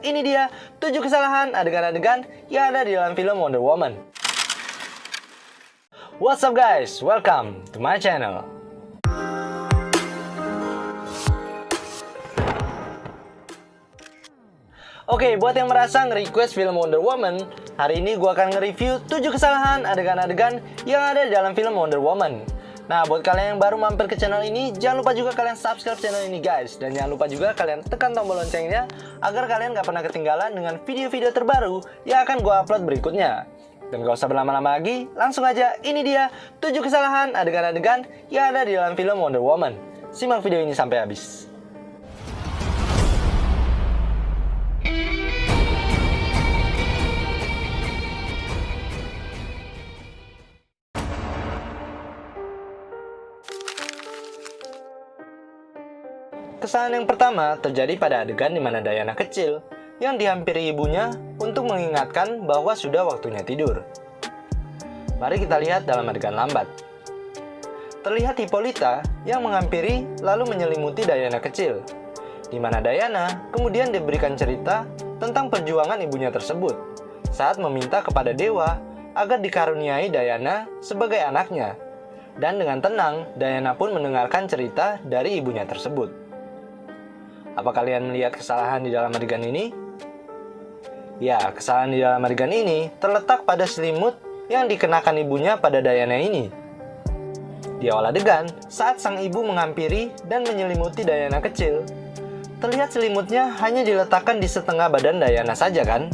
ini dia 7 kesalahan adegan-adegan yang ada di dalam film Wonder Woman. What's up guys, welcome to my channel. Oke, buat yang merasa nge-request film Wonder Woman, hari ini gue akan nge-review 7 kesalahan adegan-adegan yang ada di dalam film Wonder Woman. Nah, buat kalian yang baru mampir ke channel ini, jangan lupa juga kalian subscribe channel ini guys. Dan jangan lupa juga kalian tekan tombol loncengnya, agar kalian gak pernah ketinggalan dengan video-video terbaru yang akan gue upload berikutnya. Dan gak usah berlama-lama lagi, langsung aja, ini dia 7 kesalahan adegan-adegan yang ada di dalam film Wonder Woman. Simak video ini sampai habis. Kesalahan yang pertama terjadi pada adegan di mana Diana kecil yang dihampiri ibunya untuk mengingatkan bahwa sudah waktunya tidur. Mari kita lihat dalam adegan lambat. Terlihat Hippolyta yang menghampiri lalu menyelimuti Diana kecil, di mana Diana kemudian diberikan cerita tentang perjuangan ibunya tersebut saat meminta kepada dewa agar dikaruniai Diana sebagai anaknya. Dan dengan tenang, Diana pun mendengarkan cerita dari ibunya tersebut. Apa kalian melihat kesalahan di dalam adegan ini? Ya, kesalahan di dalam adegan ini terletak pada selimut yang dikenakan ibunya pada Diana ini. Di awal adegan, saat sang ibu menghampiri dan menyelimuti Diana kecil, terlihat selimutnya hanya diletakkan di setengah badan Diana saja kan?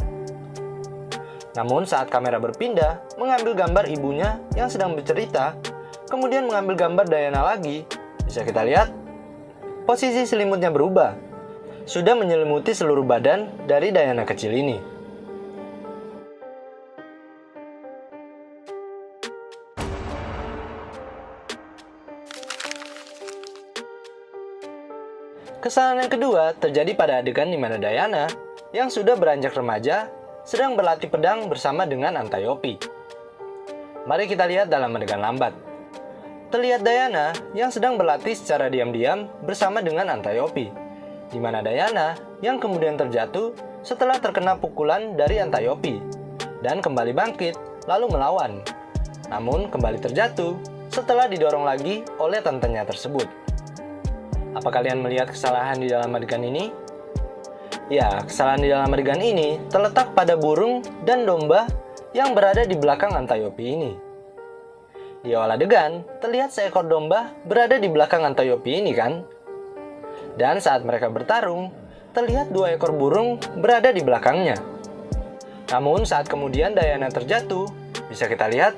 Namun saat kamera berpindah, mengambil gambar ibunya yang sedang bercerita, kemudian mengambil gambar Diana lagi, bisa kita lihat, posisi selimutnya berubah. Sudah menyelimuti seluruh badan dari Diana kecil ini. Kesalahan yang kedua terjadi pada adegan di mana Diana yang sudah beranjak remaja sedang berlatih pedang bersama dengan Antiope. Mari kita lihat dalam adegan lambat. Terlihat Diana yang sedang berlatih secara diam-diam bersama dengan Antiope, di mana Diana yang kemudian terjatuh setelah terkena pukulan dari Antiope dan kembali bangkit lalu melawan. Namun kembali terjatuh setelah didorong lagi oleh tantenya tersebut. Apa kalian melihat kesalahan di dalam adegan ini? Ya, kesalahan di dalam adegan ini terletak pada burung dan domba yang berada di belakang Antiope ini. Di awal adegan, terlihat seekor domba berada di belakang Antiope ini kan? Dan saat mereka bertarung, terlihat 2 ekor burung berada di belakangnya. Namun saat kemudian Diana terjatuh, bisa kita lihat,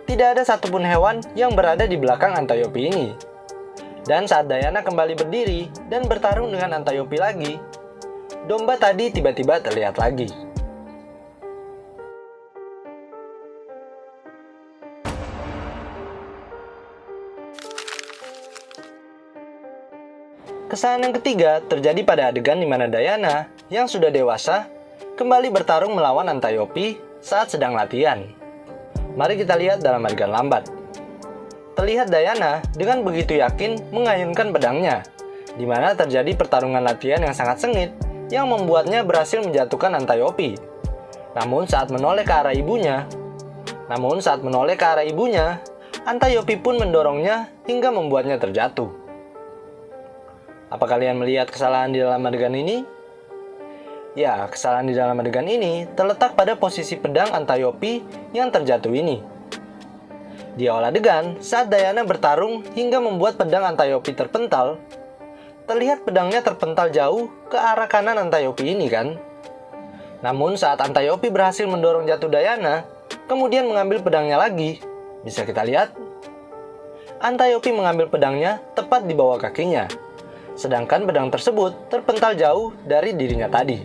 tidak ada satupun hewan yang berada di belakang Antiope ini. Dan saat Diana kembali berdiri dan bertarung dengan Antiope lagi, domba tadi tiba-tiba terlihat lagi. Kesalahan yang ketiga terjadi pada adegan di mana Diana yang sudah dewasa kembali bertarung melawan Antiope saat sedang latihan. Mari kita lihat dalam adegan lambat. Terlihat Diana dengan begitu yakin mengayunkan pedangnya, di mana terjadi pertarungan latihan yang sangat sengit yang membuatnya berhasil menjatuhkan Antiope. Namun saat menoleh ke arah ibunya, Antiope pun mendorongnya hingga membuatnya terjatuh. Apa kalian melihat kesalahan di dalam adegan ini? Ya, kesalahan di dalam adegan ini terletak pada posisi pedang Antiope yang terjatuh ini. Di awal adegan, saat Diana bertarung hingga membuat pedang Antiope terpental, terlihat pedangnya terpental jauh ke arah kanan Antiope ini kan? Namun saat Antiope berhasil mendorong jatuh Diana, kemudian mengambil pedangnya lagi, bisa kita lihat, Antiope mengambil pedangnya tepat di bawah kakinya. Sedangkan pedang tersebut terpental jauh dari dirinya tadi.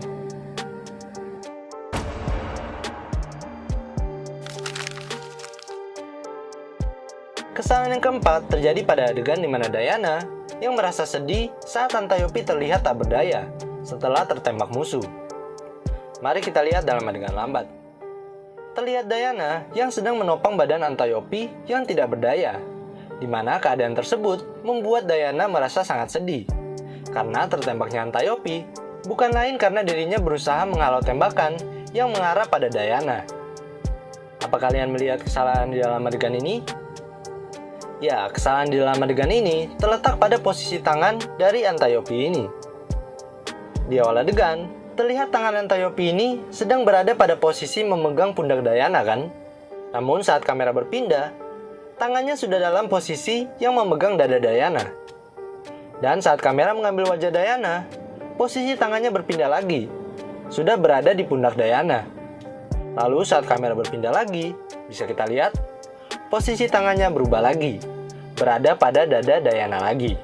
Kesalahan yang keempat terjadi pada adegan di mana Diana yang merasa sedih saat Antiope terlihat tak berdaya setelah tertembak musuh. Mari kita lihat dalam adegan lambat. Terlihat Diana yang sedang menopang badan Antiope yang tidak berdaya, di mana keadaan tersebut membuat Diana merasa sangat sedih karena tertembaknya Antiope bukan lain karena dirinya berusaha menghalau tembakan yang mengarah pada Diana. Apa kalian melihat kesalahan di dalam adegan ini? Ya, kesalahan di dalam adegan ini terletak pada posisi tangan dari Antiope ini. Di awal adegan, terlihat tangan Antiope ini sedang berada pada posisi memegang pundak Diana kan? Namun saat kamera berpindah, tangannya sudah dalam posisi yang memegang dada Diana. Dan saat kamera mengambil wajah Diana, posisi tangannya berpindah lagi, sudah berada di pundak Diana. Lalu saat kamera berpindah lagi, bisa kita lihat, posisi tangannya berubah lagi, berada pada dada Diana lagi.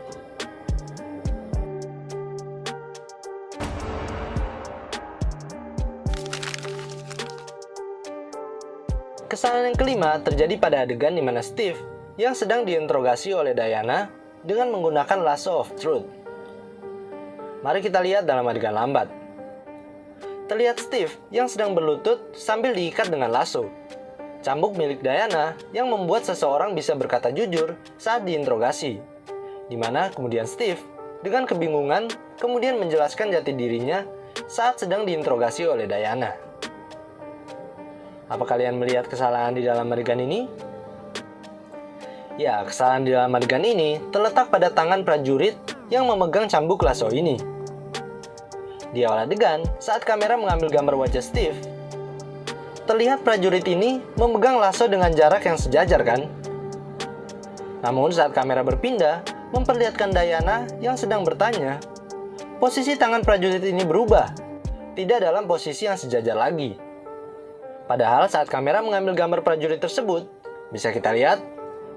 Kesalahan yang kelima terjadi pada adegan di mana Steve yang sedang diinterogasi oleh Diana dengan menggunakan lasso of truth. Mari kita lihat dalam adegan lambat. Terlihat Steve yang sedang berlutut sambil diikat dengan lasso. Cambuk milik Diana yang membuat seseorang bisa berkata jujur saat diinterogasi. Di mana kemudian Steve dengan kebingungan kemudian menjelaskan jati dirinya saat sedang diinterogasi oleh Diana. Apa kalian melihat kesalahan di dalam adegan ini? Ya, kesalahan di dalam adegan ini terletak pada tangan prajurit yang memegang cambuk lasso ini. Di awal adegan, saat kamera mengambil gambar wajah Steve, terlihat prajurit ini memegang lasso dengan jarak yang sejajar kan? Namun saat kamera berpindah, memperlihatkan Diana yang sedang bertanya, posisi tangan prajurit ini berubah, tidak dalam posisi yang sejajar lagi. Padahal saat kamera mengambil gambar prajurit tersebut, bisa kita lihat,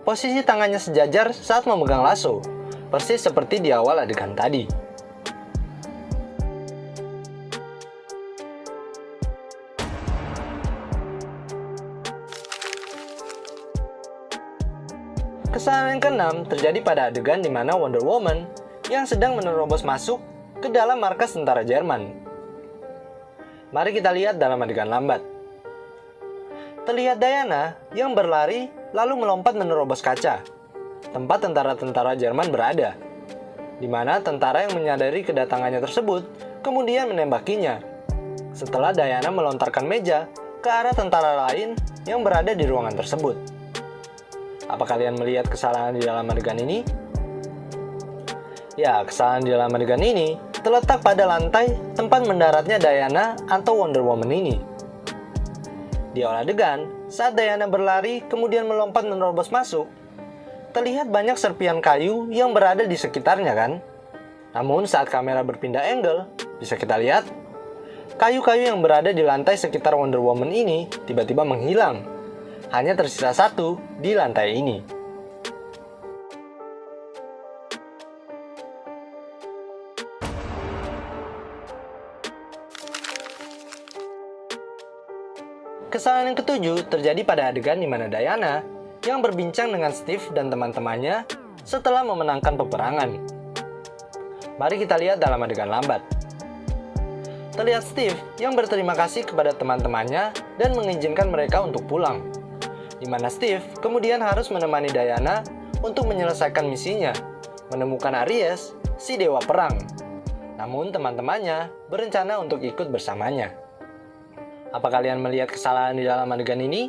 posisi tangannya sejajar saat memegang lasso, persis seperti di awal adegan tadi. Kesalahan yang keenam terjadi pada adegan di mana Wonder Woman yang sedang menerobos masuk ke dalam markas tentara Jerman. Mari kita lihat dalam adegan lambat. Terlihat Diana yang berlari lalu melompat menerobos kaca, tempat tentara-tentara Jerman berada, di mana tentara yang menyadari kedatangannya tersebut kemudian menembakinya. Setelah Diana melontarkan meja ke arah tentara lain yang berada di ruangan tersebut. Apa kalian melihat kesalahan di dalam adegan ini? Ya, kesalahan di dalam adegan ini terletak pada lantai tempat mendaratnya Diana atau Wonder Woman ini. Di awal adegan, saat Diana berlari kemudian melompat menerobos masuk, terlihat banyak serpian kayu yang berada di sekitarnya kan? Namun saat kamera berpindah angle, bisa kita lihat, kayu-kayu yang berada di lantai sekitar Wonder Woman ini tiba-tiba menghilang. Hanya tersisa satu di lantai ini. Kesalahan yang ketujuh terjadi pada adegan di mana Diana yang berbincang dengan Steve dan teman-temannya setelah memenangkan peperangan. Mari kita lihat dalam adegan lambat. Terlihat Steve yang berterima kasih kepada teman-temannya dan mengizinkan mereka untuk pulang. Di mana Steve kemudian harus menemani Diana untuk menyelesaikan misinya, menemukan Aries, si dewa perang. Namun teman-temannya berencana untuk ikut bersamanya. Apa kalian melihat kesalahan di dalam adegan ini?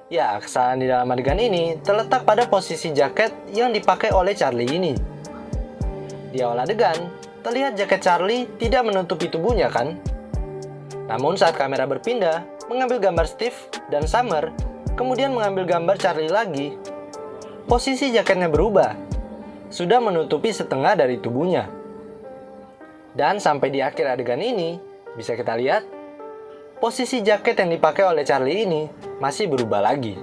Ya, kesalahan di dalam adegan ini terletak pada posisi jaket yang dipakai oleh Charlie ini. Di awal adegan, terlihat jaket Charlie tidak menutupi tubuhnya kan? Namun saat kamera berpindah, mengambil gambar Steve dan Summer, kemudian mengambil gambar Charlie lagi, posisi jaketnya berubah, sudah menutupi setengah dari tubuhnya. Dan sampai di akhir adegan ini, bisa kita lihat, posisi jaket yang dipakai oleh Charlie ini masih berubah lagi.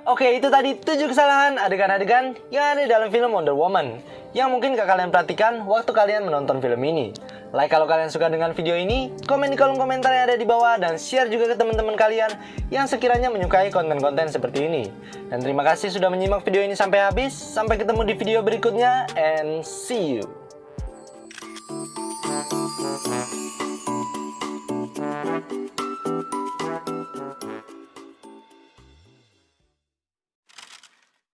Oke, itu tadi 7 kesalahan adegan-adegan yang ada dalam film Wonder Woman yang mungkin gak kalian perhatikan waktu kalian menonton film ini. Like kalau kalian suka dengan video ini, komen di kolom komentar yang ada di bawah, dan share juga ke teman-teman kalian yang sekiranya menyukai konten-konten seperti ini. Dan terima kasih sudah menyimak video ini sampai habis. Sampai ketemu di video berikutnya, and see you.